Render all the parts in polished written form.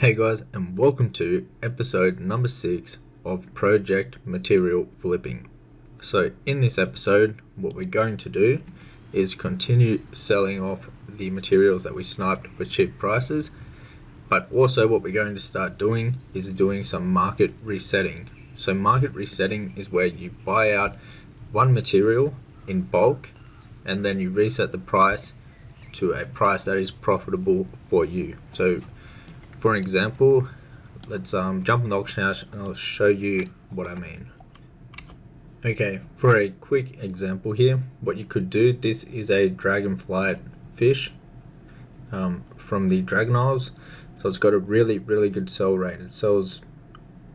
Hey guys, and welcome to episode number 6 of Project Material Flipping. So in this episode, what we're going to do is continue selling off the materials that we sniped for cheap prices, but also what we're going to start doing is doing some market resetting. So market resetting is where you buy out one material in bulk and then you reset the price to a price that is profitable for you. So for an example, let's jump in the auction house and I'll show you what I mean. Okay, for a quick example here, what you could do, this is a Dragonflight fish from the Dragon Isles. So it's got a really good sell rate. It sells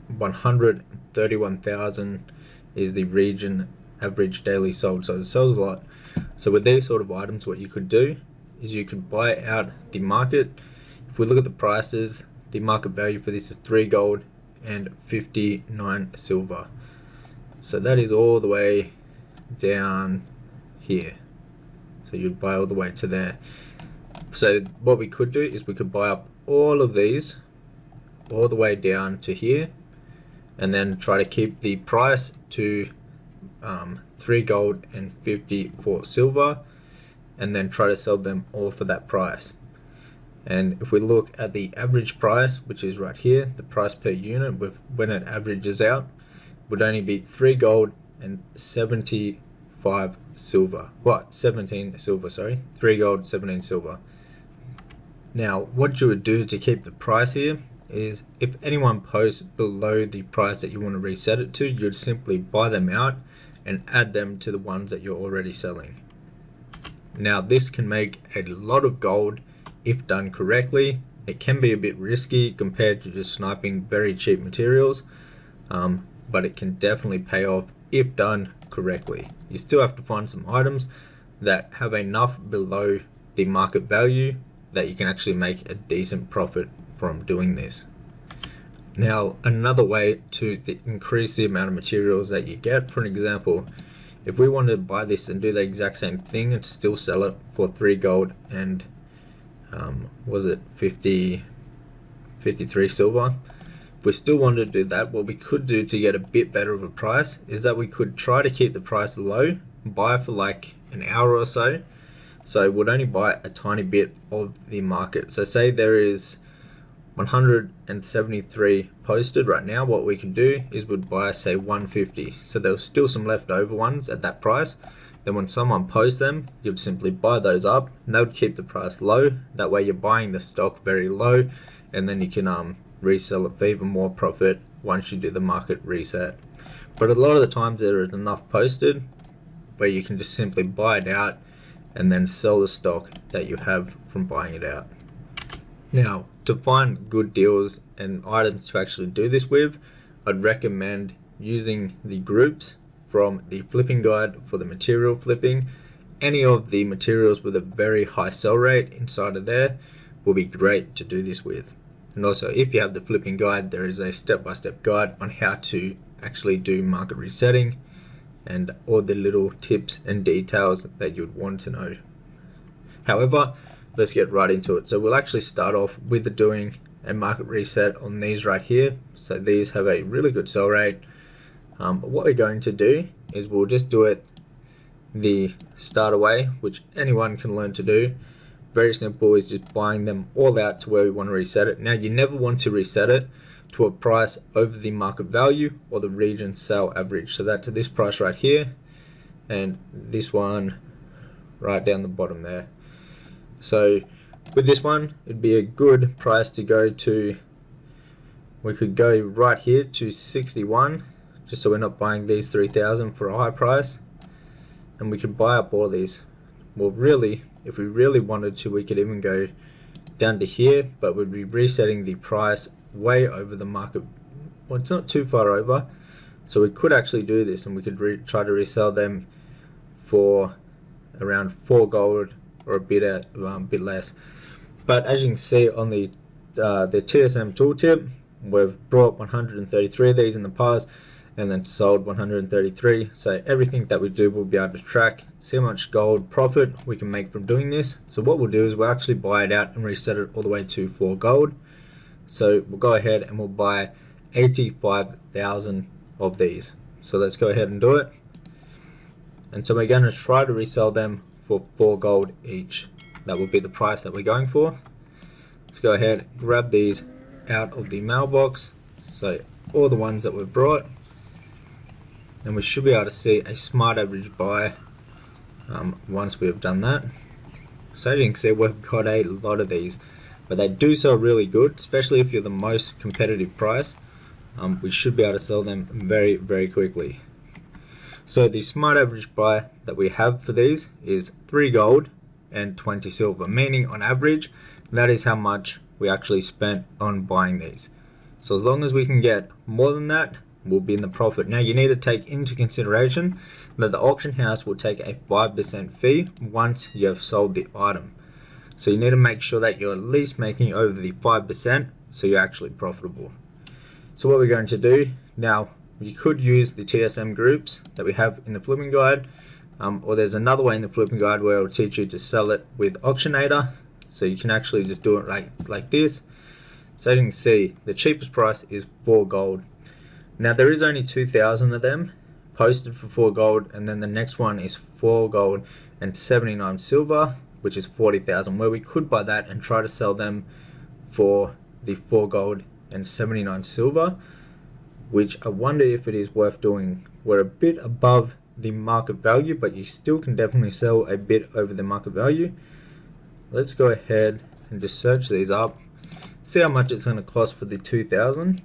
131,000 is the region average daily sold, so it sells a lot. So with these sort of items, what you could do is you could buy out the market. If we look at the prices, the market value for this is 3 gold and 59 silver. So that is all the way down here. So you'd buy all the way to there. So what we could do is we could buy up all of these all the way down to here and then try to keep the price to 3 gold and 54 silver and then try to sell them all for that price. And if we look at the average price, which is right here, the price per unit when it averages out, would only be 3 gold and 75 silver. 17 silver, sorry. 3 gold, 17 silver. Now, what you would do to keep the price here is if anyone posts below the price that you want to reset it to, you'd simply buy them out and add them to the ones that you're already selling. Now, this can make a lot of gold if done correctly. It can be a bit risky compared to just sniping very cheap materials, but it can definitely pay off if done correctly. You still have to find some items that have enough below the market value that you can actually make a decent profit from doing this. Now, another way to increase the amount of materials that you get, for an example, if we wanted to buy this and do the exact same thing and still sell it for 3 gold and was it 53 silver, if we still wanted to do that, what we could do to get a bit better of a price is that we could try to keep the price low, buy for like an hour or so, so we'd only buy a tiny bit of the market. So say there is 173 posted right now, what we could do is we'd buy say 150, so there's still some leftover ones at that price. Then when someone posts them, you'd simply buy those up and that would keep the price low. That way you're buying the stock very low and then you can resell it for even more profit once you do the market reset. But a lot of the times there is enough posted where you can just simply buy it out and then sell the stock that you have from buying it out. Now, to find good deals and items to actually do this with, I'd recommend using the groups from the flipping guide for the material flipping. Any of the materials with a very high sell rate inside of there will be great to do this with. And also, if you have the flipping guide, there is a step-by-step guide on how to actually do market resetting and all the little tips and details that you'd want to know. However, let's get right into it. So we'll actually start off with doing a market reset on these right here. So these have a really good sell rate. What we're going to do is we'll just do it the starter way, which anyone can learn to do. Very simple, is just buying them all out to where we want to reset it. Now, you never want to reset it to a price over the market value or the region sale average. So that's this price right here and this one right down the bottom there. So with this one, it'd be a good price to go to. We could go right here to 61, just so we're not buying these 3,000 for a high price, and we could buy up all these. Well, really, if we really wanted to, we could even go down to here, but we'd be resetting the price way over the market. Well, it's not too far over, so we could actually do this, and we could try to resell them for around 4 gold or a bit less. But as you can see on the TSM tooltip, we've brought 133 of these in the past and then sold 133. So everything that we do, we'll be able to track, see how much gold profit we can make from doing this. So what we'll do is we'll actually buy it out and reset it all the way to 4 gold. So we'll go ahead and we'll buy 85,000 of these. So let's go ahead and do it. And so we're going to try to resell them for 4 gold each. That will be the price that we're going for. Let's go ahead, grab these out of the mailbox. So all the ones that we've brought. And we should be able to see a smart average buy once we have done that. So as you can see, we've got a lot of these, but they do sell really good, especially if you're the most competitive price. We should be able to sell them very, very quickly. So the smart average buy that we have for these is 3 gold and 20 silver, meaning on average, that is how much we actually spent on buying these. So as long as we can get more than that, we'll be in the profit. Now you need to take into consideration that the auction house will take a 5% fee once you have sold the item. So you need to make sure that you're at least making over the 5% so you're actually profitable. So what we're going to do now, you could use the TSM groups that we have in the flipping guide, or there's another way in the flipping guide where it'll teach you to sell it with Auctionator. So you can actually just do it like this. So as you can see, the cheapest price is 4 gold. Now there is only 2,000 of them posted for 4 gold, and then the next one is 4 gold and 79 silver, which is 40,000, where we could buy that and try to sell them for the 4 gold and 79 silver, which I wonder if it is worth doing. We're a bit above the market value, but you still can definitely sell a bit over the market value. Let's go ahead and just search these up, see how much it's going to cost for the 2,000.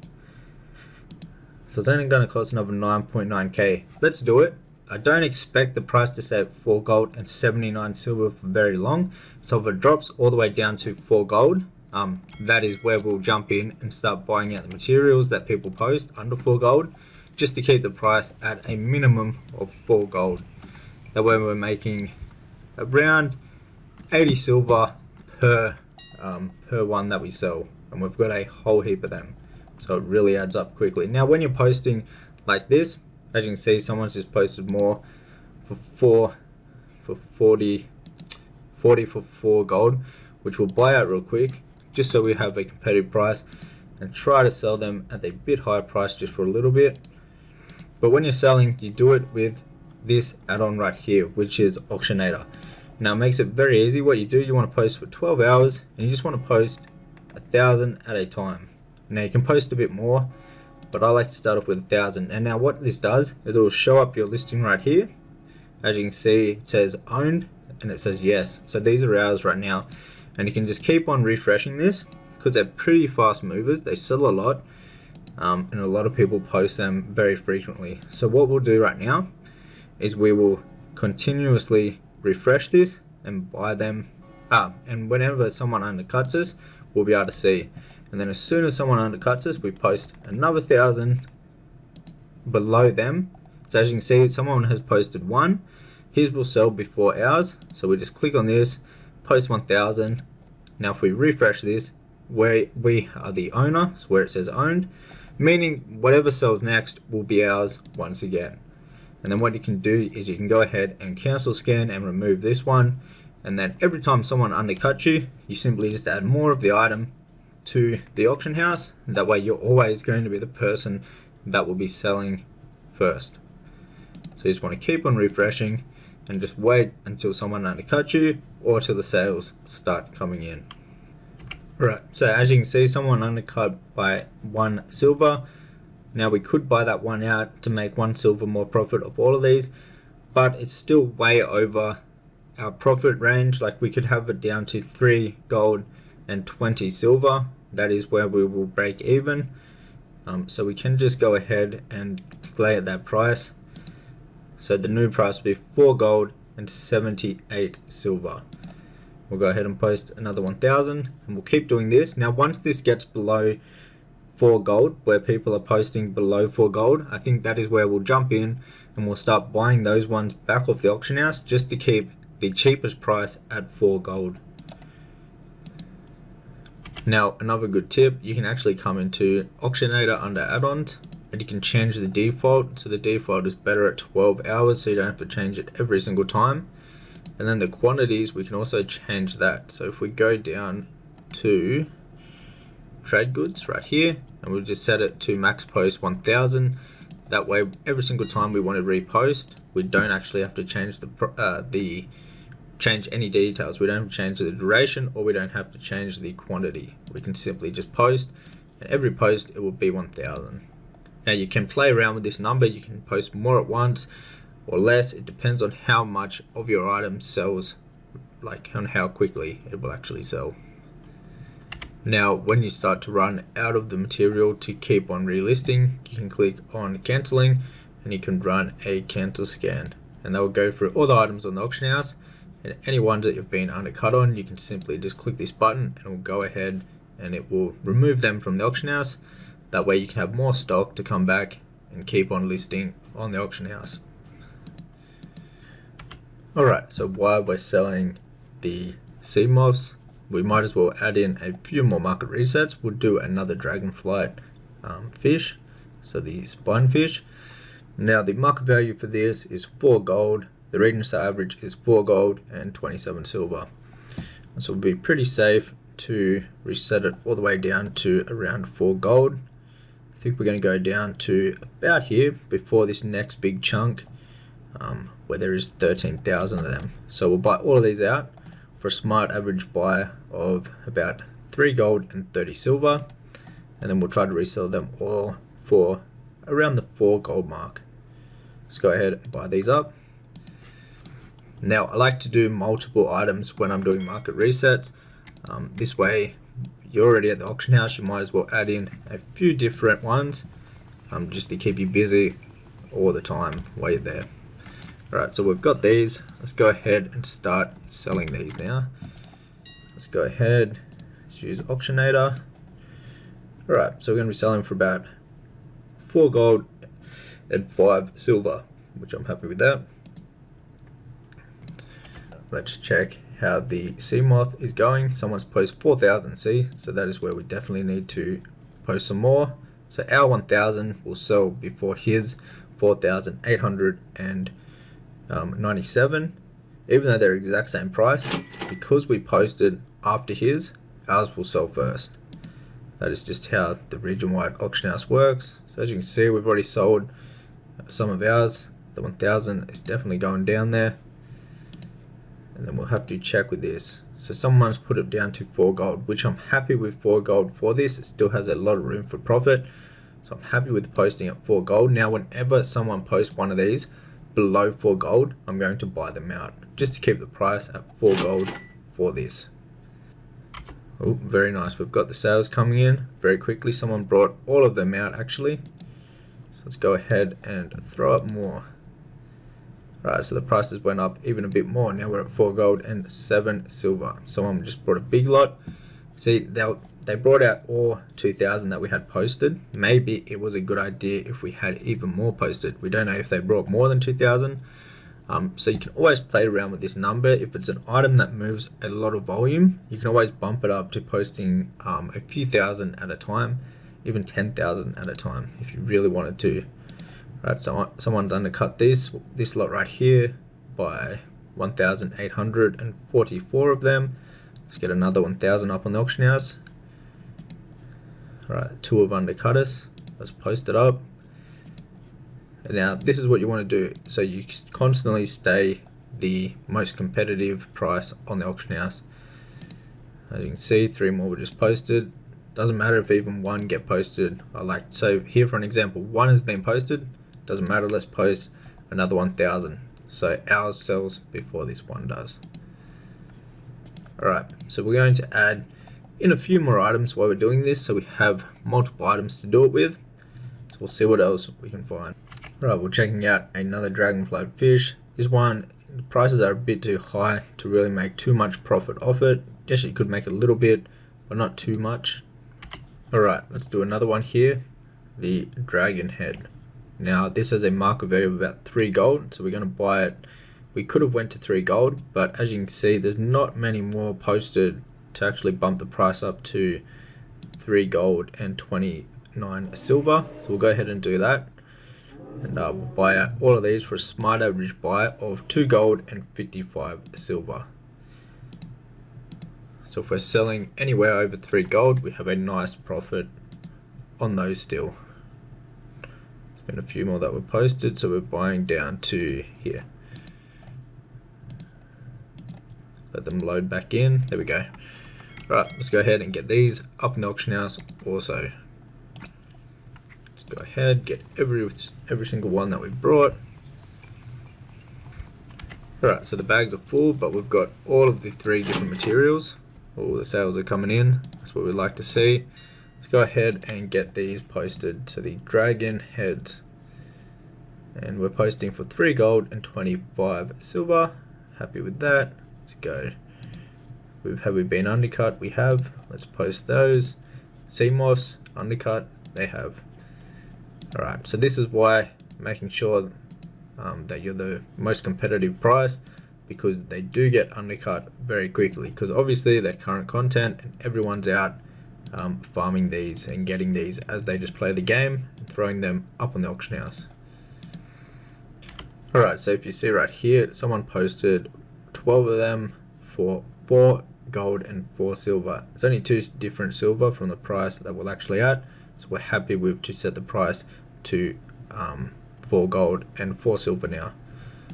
So it's only going to cost another 9.9k. Let's do it. I don't expect the price to stay at 4 gold and 79 silver for very long. So if it drops all the way down to 4 gold, that is where we'll jump in and start buying out the materials that people post under 4 gold, just to keep the price at a minimum of 4 gold. That way we're making around 80 silver per one that we sell, and we've got a whole heap of them. So it really adds up quickly. Now when you're posting like this, as you can see, someone's just posted more for 40 for 4 gold, which we'll buy out real quick, just so we have a competitive price, and try to sell them at a bit higher price just for a little bit. But when you're selling, you do it with this add-on right here, which is Auctionator. Now it makes it very easy. What you do, you want to post for 12 hours, and you just want to post 1,000 at a time. Now you can post a bit more, but I like to start off with 1,000. And now what this does is it will show up your listing right here. As you can see, it says owned and it says yes. So these are ours right now, and you can just keep on refreshing this because they're pretty fast movers. They sell a lot, and a lot of people post them very frequently. So what we'll do right now is we will continuously refresh this and buy them up, and whenever someone undercuts us, we'll be able to see. And then as soon as someone undercuts us, we post another 1,000 below them. So as you can see, someone has posted 1. His will sell before ours. So we just click on this, post 1,000. Now if we refresh this, we are the owner, so where it says owned, meaning whatever sells next will be ours once again. And then what you can do is you can go ahead and cancel scan and remove this one. And then every time someone undercuts you, you simply just add more of the item to the auction house. That way you're always going to be the person that will be selling first. So you just want to keep on refreshing and just wait until someone undercuts you or till the sales start coming in. Right, so as you can see, someone undercut by 1 silver. Now we could buy that one out to make 1 silver more profit of all of these, but it's still way over our profit range. Like we could have it down to 3 gold and 20 silver. That is where we will break even. So we can just go ahead and play at that price. So the new price will be 4 gold and 78 silver. We'll go ahead and post another 1,000, and we'll keep doing this. Now once this gets below 4 gold, where people are posting below 4 gold, I think that is where we'll jump in and we'll start buying those ones back off the auction house just to keep the cheapest price at 4 gold. Now another good tip, you can actually come into Auctionator under add-ons and you can change the default. So the default is better at 12 hours, so you don't have to change it every single time. And then the quantities, we can also change that. So if we go down to trade goods right here, and we'll just set it to max post 1000. That way every single time we want to repost, we don't actually have to change change any details. We don't have to change the duration, or we don't have to change the quantity. We can simply just post, and every post it will be 1000. Now you can play around with this number. You can post more at once or less. It depends on how much of your item sells, like on how quickly it will actually sell. Now when you start to run out of the material to keep on relisting, you can click on cancelling and you can run a cancel scan, and that will go through all the items on the auction house, and any ones that you've been undercut on, you can simply just click this button and it will go ahead and it will remove them from the auction house. That way you can have more stock to come back and keep on listing on the auction house. Alright, so while we're selling the sea moths, we might as well add in a few more market resets. We'll do another dragonflight fish, so the spine fish. Now the market value for this is 4 gold. The region sale average is 4 gold and 27 silver. So it'll be pretty safe to reset it all the way down to around 4 gold. I think we're going to go down to about here before this next big chunk where there is 13,000 of them. So we'll buy all of these out for a smart average buy of about 3 gold and 30 silver, and then we'll try to resell them all for around the 4 gold mark. Let's go ahead and buy these up. Now I like to do multiple items when I'm doing market resets. This way you're already at the auction house, you might as well add in a few different ones just to keep you busy all the time while you're there. Alright, so we've got these. Let's go ahead and start selling these now. Let's go ahead, let's use Auctionator. Alright, so we're going to be selling for about 4 gold and 5 silver, which I'm happy with that. Let's check how the sea moth is going. Someone's posted 4,000 C, so that is where we definitely need to post some more. So our 1,000 will sell before his 4,897. Even though they're exact same price, because we posted after his, ours will sell first. That is just how the region-wide auction house works. So as you can see, we've already sold some of ours. The 1,000 is definitely going down there. And then we'll have to check with this. So someone's put it down to 4 gold, which I'm happy with 4 gold for this. It still has a lot of room for profit. So I'm happy with posting at 4 gold. Now whenever someone posts one of these below 4 gold, I'm going to buy them out just to keep the price at 4 gold for this. Oh, very nice. We've got the sales coming in very quickly. Someone brought all of them out actually. So let's go ahead and throw up more. Right, so the prices went up even a bit more. Now we're at 4 gold and 7 silver. Someone just brought a big lot. See, they brought out all 2,000 that we had posted. Maybe it was a good idea if we had even more posted. We don't know if they brought more than 2,000. So you can always play around with this number. If it's an item that moves a lot of volume, you can always bump it up to posting a few thousand at a time, even 10,000 at a time if you really wanted to. Right, so someone's undercut this lot right here by 1,844 of them. Let's get another 1,000 up on the auction house. Alright, 2 have undercut us. Let's post it up. And now this is what you want to do. So you constantly stay the most competitive price on the auction house. As you can see, 3 more were just posted. Doesn't matter if even 1 get posted. So here for an example, 1 has been posted. Doesn't matter, let's post another 1,000. So ours sells before this one does. Alright, so we're going to add in a few more items while we're doing this, so we have multiple items to do it with. So we'll see what else we can find. Alright, we're checking out another dragonflight fish. This one, the prices are a bit too high to really make too much profit off it. Yes, you could make a little bit, but not too much. Alright, let's do another one here. The dragon head. Now this has a market value of about 3 gold, so we're going to buy it. We could have went to 3 gold, but as you can see, there's not many more posted to actually bump the price up to 3 gold and 29 silver. So we'll go ahead and do that. And we'll buy out all of these for a smart average buy of 2 gold and 55 silver. So if we're selling anywhere over 3 gold, we have a nice profit on those still. There's been a few more that were posted, so we're buying down to here. Let them load back in. There we go. Right, let's go ahead and get these up in the auction house also. Let's go ahead, get every single one that we brought. Alright, so the bags are full, but we've got all of the 3 different materials. All the sales are coming in. That's what we'd like to see. Let's go ahead and get these posted. So the dragon heads. And we're posting for 3 gold and 25 silver. Happy with that. Let's go. Have we been undercut? We have. Let's post those. CMOS, undercut, they have. Alright, so this is why making sure that you're the most competitive price, because they do get undercut very quickly, because obviously they're current content and everyone's out farming these and getting these as they just play the game and throwing them up on the auction house. Alright, so if you see right here, someone posted 12 of them for 4 gold and 4 silver. It's only 2 different silver from the price that we're actually at, so we're happy with to set the price to 4 gold and 4 silver now.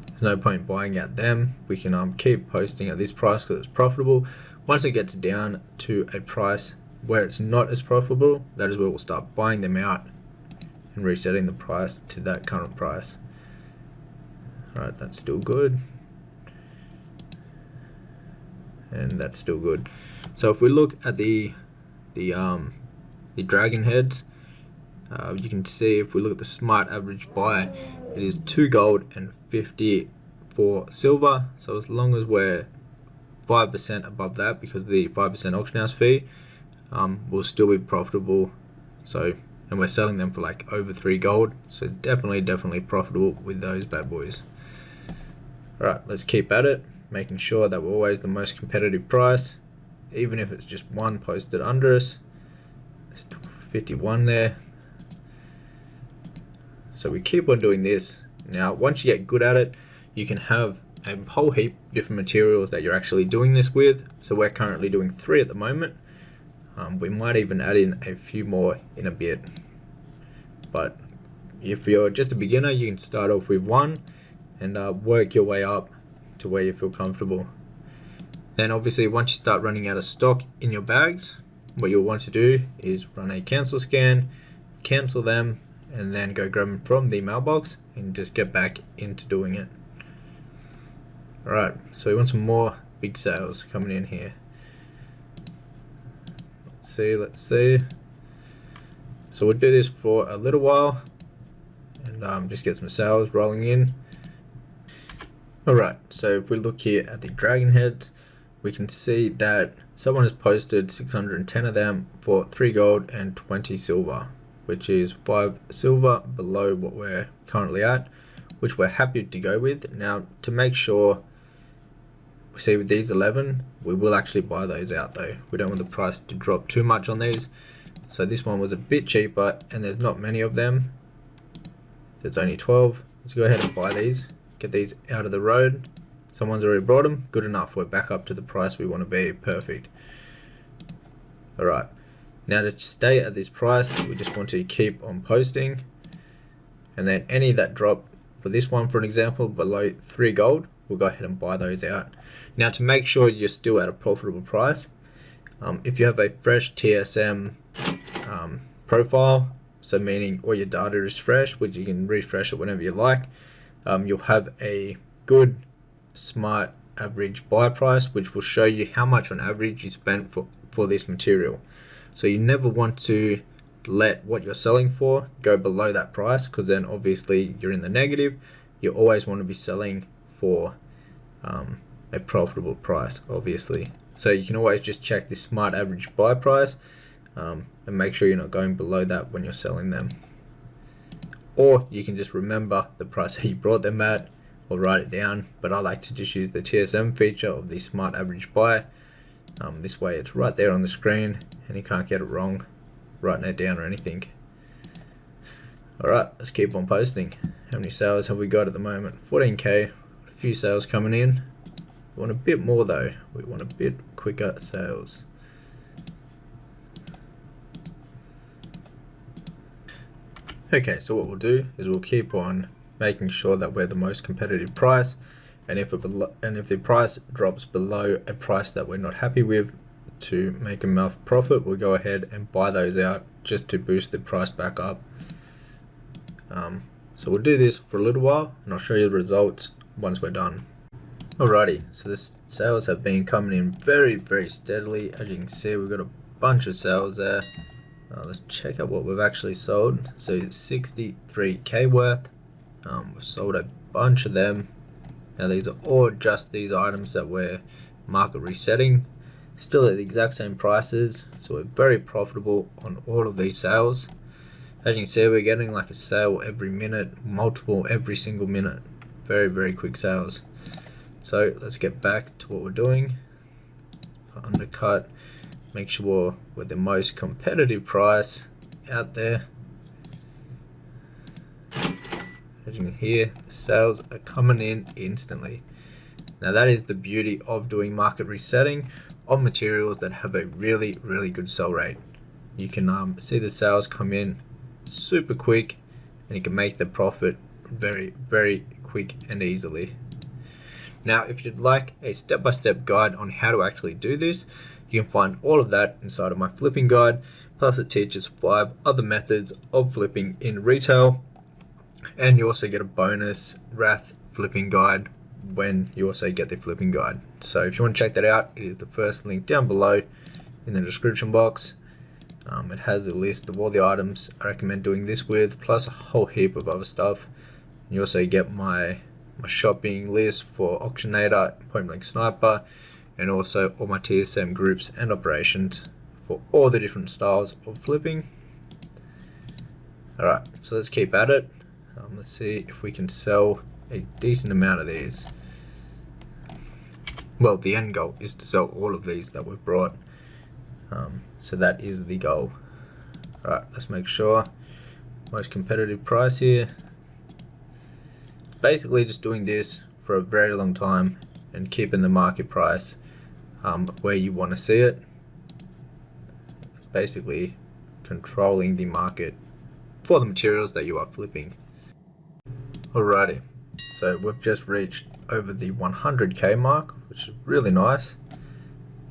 There's no point buying at them. We can keep posting at this price because it's profitable. Once it gets down to a price where it's not as profitable, that is where we'll start buying them out and resetting the price to that current price. Alright, that's still good. And that's still good. So if we look at the dragon heads, you can see if we look at the smart average buy, it is 2 gold and 54 silver. So as long as we're 5% above that, because of the 5% auction house fee, we'll still be profitable. So, and we're selling them for like over 3 gold, so definitely profitable with those bad boys. Alright, let's keep at it, making sure that we're always the most competitive price, even if it's just one posted under us. There's 51 there. So we keep on doing this. Now once you get good at it, you can have a whole heap of different materials that you're actually doing this with. So we're currently doing 3 at the moment. We might even add in a few more in a bit. But if you're just a beginner, you can start off with 1 and work your way up to where you feel comfortable. Then obviously once you start running out of stock in your bags, what you'll want to do is run a cancel scan, cancel them, and then go grab them from the mailbox and just get back into doing it. Alright, so we want some more big sales coming in here. Let's see. So we'll do this for a little while and just get some sales rolling in. Alright, so if we look here at the dragon heads, we can see that someone has posted 610 of them for 3 gold and 20 silver, which is 5 silver below what we're currently at, which we're happy to go with. Now to make sure, we see with these 11, we will actually buy those out though. We don't want the price to drop too much on these. So this one was a bit cheaper and there's not many of them. There's only 12. Let's go ahead and buy these. Get these out of the road. Someone's already brought them. Good enough. We're back up to the price we want to be. Perfect. Alright. Now to stay at this price, we just want to keep on posting. And then any that drop, for this one for an example, below 3 gold, we'll go ahead and buy those out. Now to make sure you're still at a profitable price, if you have a fresh TSM profile, so meaning all your data is fresh, which you can refresh it whenever you like, you'll have a good smart average buy price, which will show you how much on average you spent for this material. So you never want to let what you're selling for go below that price, because then obviously you're in the negative. You always want to be selling for a profitable price, obviously. So you can always just check this smart average buy price and make sure you're not going below that when you're selling them. Or you can just remember the price that you brought them at or write it down, but I like to just use the TSM feature of the smart average buy. This way it's right there on the screen and you can't get it wrong writing it down or anything. Alright, let's keep on posting. How many sales have we got at the moment? 14k, a few sales coming in. We want a bit more though, we want a bit quicker. quicker sales. Okay, so what we'll do is we'll keep on making sure that we're the most competitive price, and if the price drops below a price that we're not happy with, to make enough profit, we'll go ahead and buy those out just to boost the price back up. So we'll do this for a little while, and I'll show you the results once we're done. Alrighty, so the sales have been coming in very steadily. As you can see, we've got a bunch of sales there. Let's check out what we've actually sold. So it's 63k worth. We've sold a bunch of them. Now these are all just these items that we're market resetting. Still at the exact same prices, so we're very profitable on all of these sales. As you can see, we're getting like a sale every minute, multiple every single minute. Very quick sales. So let's get back to what we're doing. Undercut, make sure we're the most competitive price out there. As you can hear, the sales are coming in instantly. Now that is the beauty of doing market resetting on materials that have a really good sell rate. You can see the sales come in super quick, and you can make the profit very quick and easily. Now if you'd like a step-by-step guide on how to actually do this, you can find all of that inside of my flipping guide, plus it teaches 5 other methods of flipping in retail, and you also get a bonus Wrath flipping guide when you also get the flipping guide. So if you want to check that out, it is the first link down below in the description box. It has the list of all the items I recommend doing this with, plus a whole heap of other stuff. You also get my shopping list for Auctionator, Point Blank Sniper, and also all my TSM groups and operations for all the different styles of flipping. Alright, so let's keep at it. Let's see if we can sell a decent amount of these. Well, the end goal is to sell all of these that we've brought. So that is the goal. Alright, let's make sure. Most competitive price here. It's basically just doing this for a very long time and keeping the market price where you want to see it. Basically controlling the market for the materials that you are flipping. Alrighty, so we've just reached over the 100k mark, which is really nice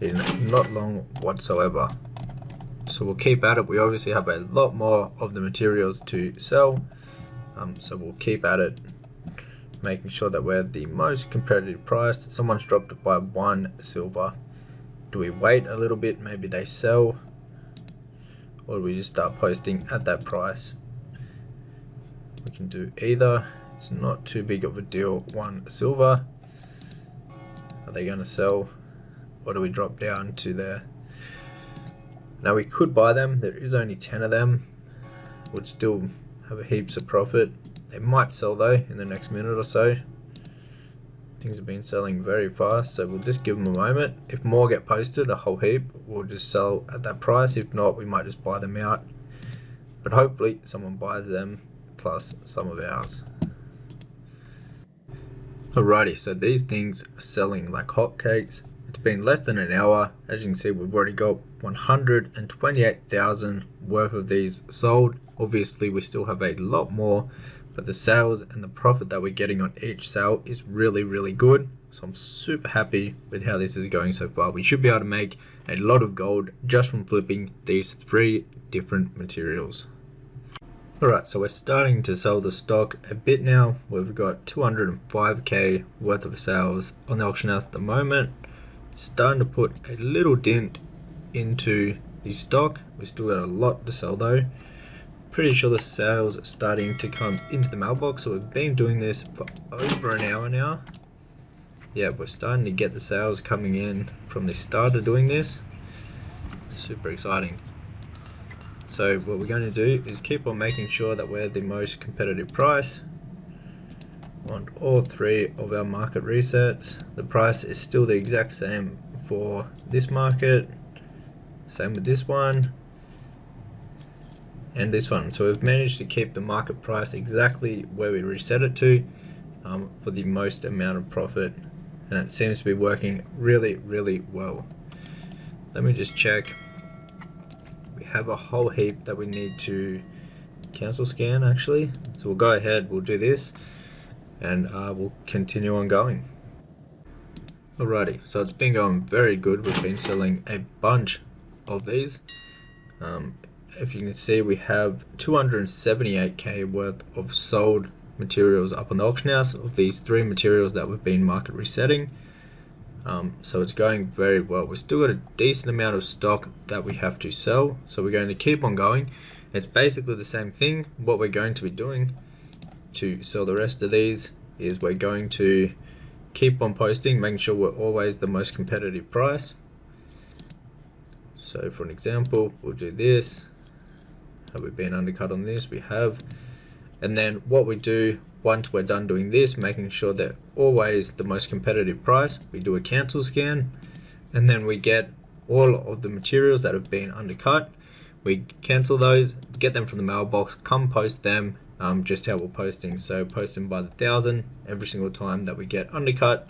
in not long whatsoever. So we'll keep at it. We obviously have a lot more of the materials to sell, so we'll keep at it, making sure that we're the most competitive price. Someone's dropped it by 1 silver. Do we wait a little bit, maybe they sell, or do we just start posting at that price? We can do either. It's not too big of a deal. 1 silver. Are they going to sell? Or do we drop down to there? Now we could buy them. There is only 10 of them. Would still have a heaps of profit. They might sell though in the next minute or so. Things have been selling very fast, so we'll just give them a moment. If more get posted, a whole heap, we'll just sell at that price. If not, we might just buy them out. But hopefully someone buys them plus some of ours. Alrighty, so these things are selling like hotcakes. It's been less than an hour. As you can see, we've already got 128,000 worth of these sold. Obviously, we still have a lot more, but the sales and the profit that we're getting on each sale is really good. So I'm super happy with how this is going so far. We should be able to make a lot of gold just from flipping these 3 different materials. Alright, so we're starting to sell the stock a bit now. We've got 205k worth of sales on the auction house at the moment. Starting to put a little dent into the stock. We still got a lot to sell though. Pretty sure the sales are starting to come into the mailbox. So we've been doing this for over an hour now. Yeah, we're starting to get the sales coming in from the start of doing this. Super exciting. So what we're going to do is keep on making sure that we're the most competitive price on all 3 of our market resets. The price is still the exact same for this market, same with this one and this one. So we've managed to keep the market price exactly where we reset it to for the most amount of profit, and it seems to be working really well. let me just check. We have a whole heap that we need to cancel scan actually, so we'll go ahead, we'll do this, and we'll continue on going. Alrighty, so it's been going very good. We've been selling a bunch of these. If you can see, we have 278k worth of sold materials up on the auction house of these 3 materials that we've been market resetting. So it's going very well. We've still got a decent amount of stock that we have to sell, so we're going to keep on going. It's basically the same thing. What we're going to be doing to sell the rest of these is we're going to keep on posting, making sure we're always the most competitive price. So for an example, we'll do this. Have we been undercut on this? We have. And then what we do once we're done doing this, making sure that always the most competitive price, we do a cancel scan, and then we get all of the materials that have been undercut. We cancel those, get them from the mailbox, come post them, just how we're posting. So post them by the 1,000 every single time that we get undercut,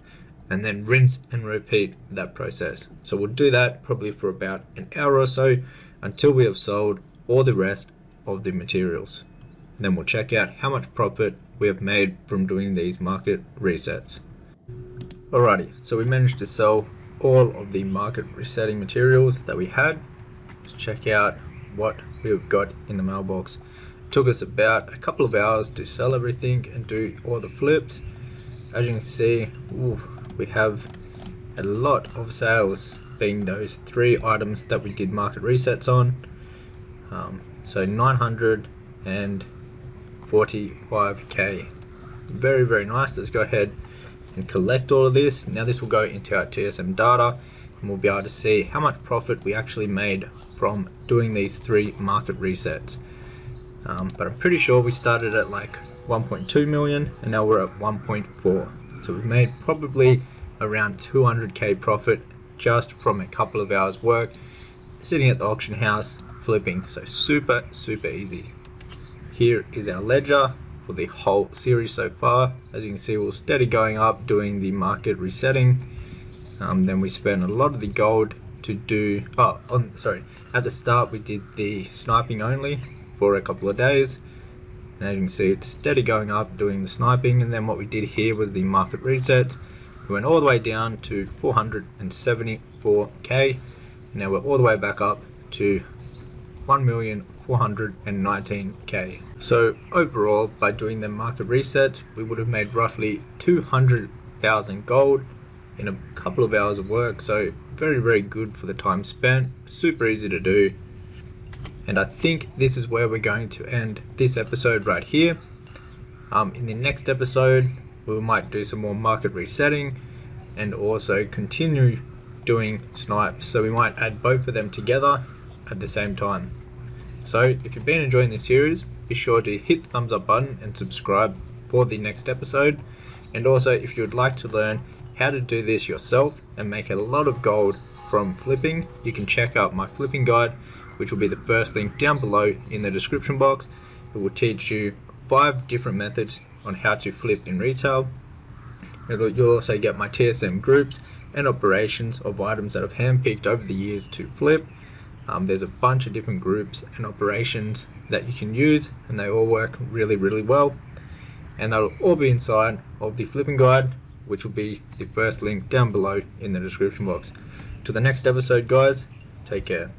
and then rinse and repeat that process. So we'll do that probably for about an hour or so until we have sold all the rest of the materials. And then we'll check out how much profit we have made from doing these market resets. Alrighty, so we managed to sell all of the market resetting materials that we had. Let's check out what we've got in the mailbox. It took us about a couple of hours to sell everything and do all the flips. As you can see, we have a lot of sales, being those 3 items that we did market resets on. So 945k. Very, very nice. Let's go ahead and collect all of this. Now this will go into our TSM data, and we'll be able to see how much profit we actually made from doing these 3 market resets. But I'm pretty sure we started at like 1.2 million and now we're at 1.4. So we've made probably around 200k profit just from a couple of hours work sitting at the auction house flipping. So super easy. Here is our ledger for the whole series so far. As you can see, we're steady going up doing the market resetting. Then we spent a lot of the gold to do at the start we did the sniping only for a couple of days, and as you can see, it's steady going up doing the sniping. And then what we did here was the market resets. We went all the way down to 474k. Now we're all the way back up to 1,419k. So overall, by doing the market resets, we would have made roughly 200,000 gold in a couple of hours of work. So very, very good for the time spent. Super easy to do. And I think this is where we're going to end this episode right here. In the next episode, we might do some more market resetting and also continue doing snipes. So we might add both of them together at the same time. So if you've been enjoying this series, be sure to hit the thumbs up button and subscribe for the next episode. And also, if you would like to learn how to do this yourself and make a lot of gold from flipping, you can check out my flipping guide, which will be the first link down below in the description box. It will teach you 5 different methods on how to flip in retail. You'll also get my TSM groups and operations of items that I've handpicked over the years to flip. There's a bunch of different groups and operations that you can use, and they all work really, really well. And that'll all be inside of the flipping guide, which will be the first link down below in the description box. To the next episode, guys, take care.